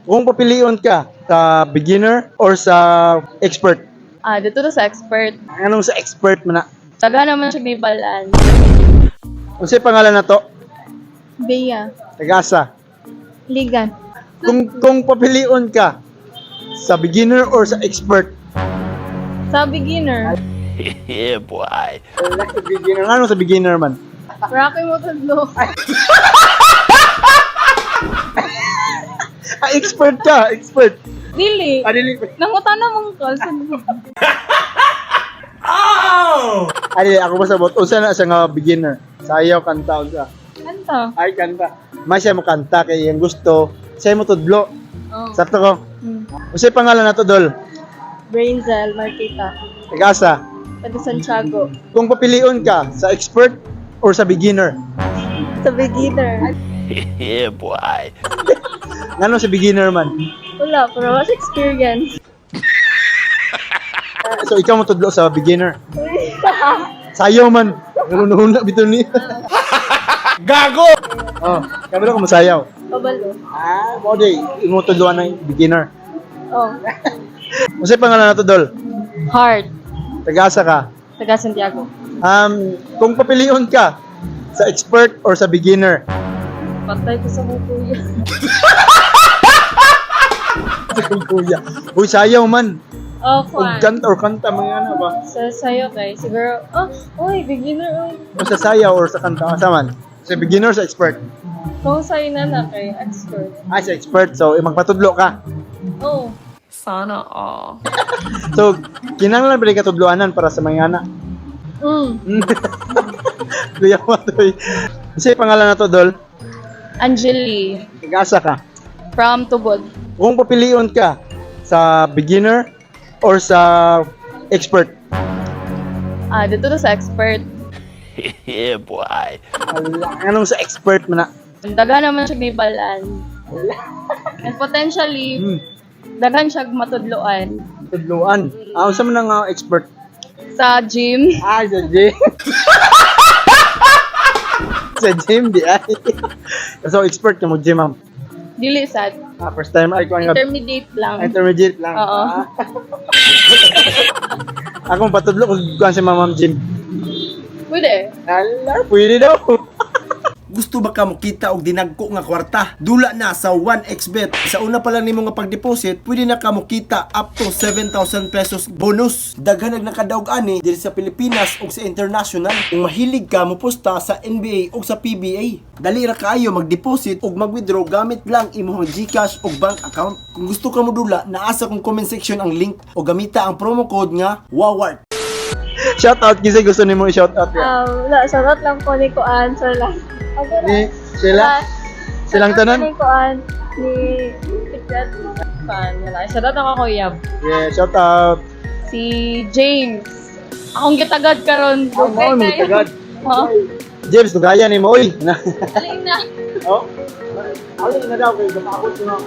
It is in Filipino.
Kung papilion ka sa beginner or sa expert? Dito to sa expert. Anong sa expert man na? Taga naman siya gibalan. Unsay pangalan na to? Bea. Tagasa. Ligan. Kung papilion ka sa beginner or sa expert? Sa beginner. Yeah, boy. Sa beginner. Ano sa beginner man? Rocky mo tudlo. Expert ka, expert. Dili. Dili. Nangutan na mong call. Dili, ako masabot. Unsa na siya nga beginner? Sayaw, kanta, unsa? Kanta. Ay, kanta. May siya mo kanta kay yung gusto. Siya mo tudlo. Oh. Sakto ko. Unsay pangalan na to, Dol? Brainzel, Marquita. Tagasa. Taga Santiago. Kung papilion ka sa expert or sa beginner? Sa beginner. Yeah, boy. Ngano sa beginner man? Wala, pero mas experience. So ikaw mo tudlo sa beginner. Sayaw man. Ngununa bito ni. Gago! Oh, kabalo ko masayaw. Kabalo. Mo day, imo tudloan na beginner. Oh. Unsay pangalan na to, Dol? Hard. Tagasa ka. Taga Santiago. Kung papilion ka sa expert or sa beginner? Patay ko sa mga kuya. Sa kuya. Uy, sayaw man. Oh, O fine. kanta mga ano ba? Sayo kay siguro. Uy, beginner. O sa sayaw or sa kanta, asa man? Sa beginner or sa expert? Kung sa'yo na kay expert. Ay, sa expert. So, magpatudlo ka. Oh. Sana all. So, kinahanglan ba ka tudloanan para sa mga anak? Kuya mo to eh. Kasi pangalan na to, Dol? Angeli. Tagasa ka. From Tubod. Kung papilion ka sa beginner or sa expert? Dito to sa expert. Yeah, boy. Anong sa expert man na? Daga naman siya gibalan. And potentially, dagan siya matudloan. Tudloan. Unsa man ang expert? Sa gym. Ay, sa gym. Sa gym, di ay. So, expert ka mo gym, ma'am. Dili sad. First time ay ko ang Intermediate lang. intermediate lang. Oo. Akong patudlo kung kuhan si ma'am gym. Pwede. Hala, pwede daw. Gusto ba ka makita og dinagko nga kwarta? Dula na sa 1xbet. Sa una pa lang nimo nga pag-deposit, pwede na ka makita up to 7,000 pesos bonus. Daghan nakadaog ani diri sa Pilipinas ug sa international. Kung mahilig ka mo posta sa NBA ug sa PBA, dali ra kaayo mag-deposit ug mag-withdraw gamit lang imong GCash ug bank account. Kung gusto ka mo dula, naasa kong comment section ang link o gamita ang promo code nga WAWART. Shout out kasi gusto nimo i-shout out ya. Wala, sagot lang po ni Kuan. So lang. Ni sila silang tanan. Ni Kuan. Ni Tigrat. Kuan. Wala. Sagot ako kuya. Yeah, shout out. Si James. Akong gitagad karon. Oh, mo tagad. Oh. James, tugaya ni mo oy. Alin na. Oh. Alin na daw kay bakot no.